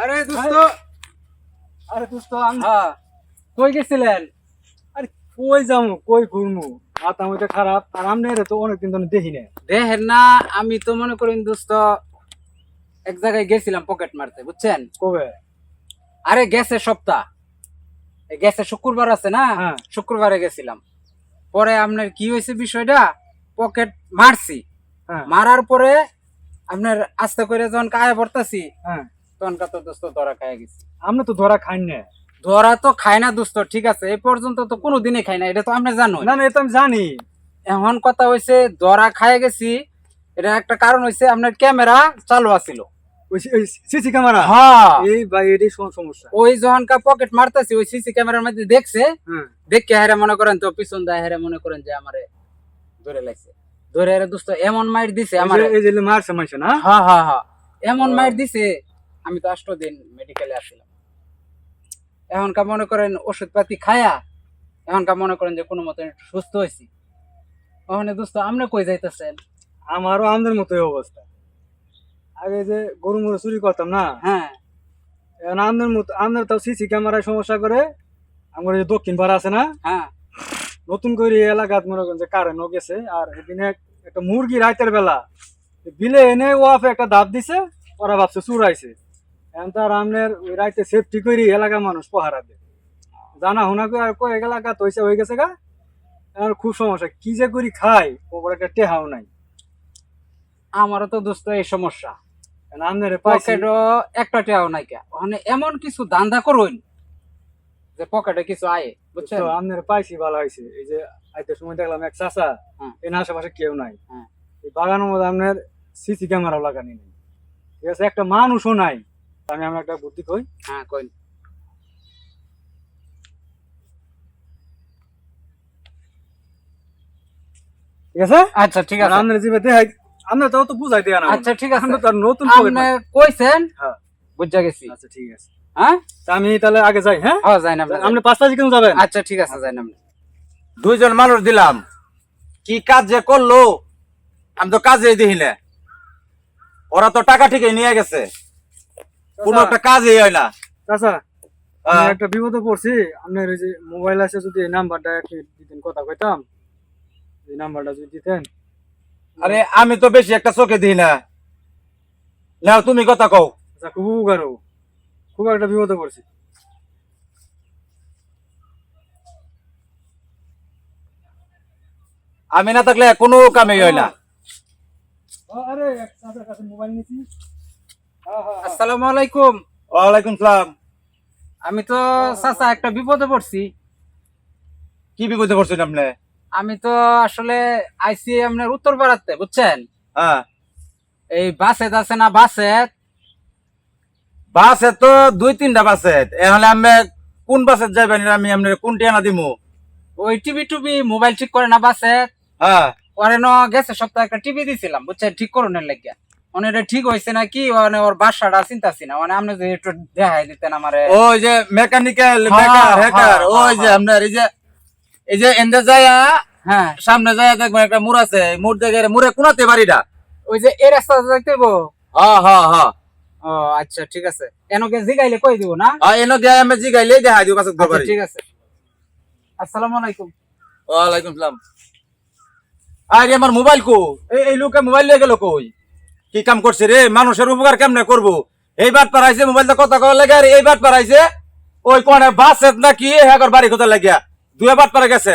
আরে দোস্ত, আরে দোস্ত হ্যাঁ কই গেছিলেন? আরে কই যামু কই ঘুরমু, মাথা মুথা খারাপ। আর আমনের তো অনেকদিন ধরে দেখি না। দেখেন না, আমি তো মনে করেন দোস্ত এক জায়গায় গেছিলাম পকেট মারতে, বুঝছেন? কবে? আরে গেছে সপ্তাহ, গেছে শুক্রবার আছে না, হ্যাঁ। শুক্রবারে গেছিলাম। পরে আপনার কি হয়েছে বিষয়টা, পকেট মারছি, হ্যাঁ মারার পরে আপনার আস্তে করে যখন কায়ে পড়তাছি হ্যাঁ, তখন তো দোস্ত ধরা খাই গেছি। আমরা তো ধরা খাই না। ধরা তো খায় না দোস্ত, ঠিক আছে, এই পর্যন্ত তো কোনো দিনে খাই না, এটা তো আপনি জানো। না না, এটা আমি জানি। এখন কথা হয়েছে ধরা খাই গেছি, এটা একটা কারণ হয়েছে আপনার ক্যামেরা চালু আছিল। ওই সিসি ক্যামেরা। হ্যাঁ, এই ভাই এটাই সমস্যা। ওই যখন পকেট মারতেছি ওই সিসি ক্যামেরার মধ্যে দেখছে, হ্যাঁ দেখে হেরে মনে করেন তো পিছন দেয়, হেরে মনে করেন যে আমারে ধরে লাগছে, ধরে হেরে দোস্ত এমন মাইর দিছে আমার। এই যে মারছে মারছে না। হ্যাঁ হ্যাঁ হ্যাঁ, এমন মাইর দিছে, আমি তো 8 দিন মেডিকেলে আসছিলাম। এখনকার মনে করেন ওষুধ পাতি খায়া এখনকার মনে করেন যে কোনো মতো একটু সুস্থ হয়েছি। ওখানে দোস্ত আপনি কই যাইতেছেন? আমারও আমাদের মতোই অবস্থা। আগে যে গরু মরু চুরি করতাম না, হ্যাঁ এখন আমাদের মতো আমাদের তাও সিসি ক্যামেরায় সমস্যা করে। আমার যে দক্ষিণ পাড়া আছে না, হ্যাঁ নতুন করে এই এলাকাত মনে করেন যে কারেন্টও গেছে। আর এদিনে একটা মুরগি রাতের বেলা বিলে এনে ওয়াফে একটা দাঁত দিছে, ওরা ভাবছে চুরাইছে। এখন তার আমনের ওই রাইতে সেফটি করি এলাকার মানুষ পহারা দেয়, জানা হোনা করে আর কয়েক এলাকা তৈছে হয়ে গেছে গা। এখন খুব সমস্যা, কি যে করি খাই ওপর একটা টেহাও নাই। আমারও তো দোস্ত এই সমস্যা, এখন আমনের পাইছি। পকেটও একটা টাকাও নাই কা। ওখানে এমন কিছু ধান্দা করুন যে পকেটে কিছু আয়, বুঝছেন? তো আমনের পাইছি ভালো হয়েছে। এই যে আইতে সময় দেখলাম এক চাচা, হ্যাঁ। এর আশেপাশে কেউ নাই। হ্যাঁ। এই বাগানের মধ্যে আপনার সিসি ক্যামেরাও লাগানি নেই, ঠিক আছে, একটা মানুষও নাই। আমি আমরা একটা বুদ্ধি কই। হ্যাঁ কই। ঠিক আছে, আচ্ছা ঠিক আছে, আপনার জিবে দেখাই। আপনার তাও তো বুঝাই দেয়া না। আচ্ছা ঠিক আছে, আমরা তো আর নতুন আপনি পকেট মার- কইছেন, হ্যাঁ বুঝা গেছি। আচ্ছা ঠিক আছে, হ্যাঁ তা আমি তাহলে আগে যাই। হ্যাঁ হ্যাঁ যাই না আপনি। আপনি 5 কেন যাবেন? আচ্ছা ঠিক আছে, যাই না আপনি। দুইজন মানুষ দিলাম, কি কাজ যে করলো আমি তো কাজে দেখি না। ওরা তো টাকা ঠিকই নিয়ে গেছে, কোনো একটা কাজই হয় না। চাচা আমি হ্যাঁ। একটা বিপদে পড়ছি। আপনার ওই যে মোবাইল আছে, যদি এই নাম্বারটা একটু দিতেন, কথা কইতাম। এই নাম্বারটা যদি দিতেন। আরে আমি তো বেশি একটা চোখে দিই না, নাও তুমি কথা কও। আচ্ছা খুব উপকার হবো। খুব একটা বিপদে পড়ছি। আমি না থাকলে কোনো কামই হয় না। আরে চাচার কাছে মোবাইল নিছি। হ্যাঁ হ্যাঁ হ্যাঁ। আসসালামু আলাইকুম। ওয়ালাইকুম সালাম। আমি তো চাচা একটা বিপদে পড়ছি। কি বিপদে করছেন আপনি? আমি তো আসলে আইসি আপনার উত্তর পাড়াতে, বুঝছেন? হ্যাঁ, এই বাসে আছে না, বাসে বাসে তো 2-3টা বাসে। এহলে আমি কোন বাসে যাবেন, আমি আপনার কোন টিয়ানা দিমু? ওই টিভি টুবি মোবাইল ঠিক করে না বাসে। হ্যাঁ, ওরে ন গেছে সপ্তাহে একটা টিভি দিছিলাম, বুঝছেন, ঠিক করুনের লাগিয়া। মানে এটা ঠিক হয়েছে নাকি, মানে ওর বাসাটা চিন্তাছি না, মানে আপনি যদি একটু দেখাই দিতেন আমারে। ওই যে মেকানিক্যাল হ্যাঁ, মেকার হ্যাঁ, হ্যাকার, ওই যে হ্যাঁ। আপনার এই যে এন্ডে যায়া হ্যাঁ সামনে যায়া দেখবেন একটা মোড় আছে, মোড় দেখে মোড়ে কোনাতে বাড়িটা। ওই যে এই রাস্তা দেখতে হইবো। হ্যাঁ হ্যাঁ হ্যাঁ, ও আচ্ছা ঠিক আছে, এনকে জিগাইলে কই দিব না? আর এনো গিয়ে আমি জিগাইলেই দেখা দিও কাছে আচ্ছা বাড়ি। ঠিক আছে, আসসালামু আলাইকুম। ওয়ালাইকুম সালাম। আরে আমার মোবাইল কো, এই লোকে মোবাইল নিয়ে গেল কই? কি কাম করছে রে? মানুষের উপকার কেমনে করবো? এই বাট পারাইছে মোবাইলটা কথা কওয়া লাগে, আর এই বাট পারাইছে ওই কোনে বাস নাকি হ্যাঁ বাড়ি কোথায় লাগিয়া 2 বাট পারা গেছে।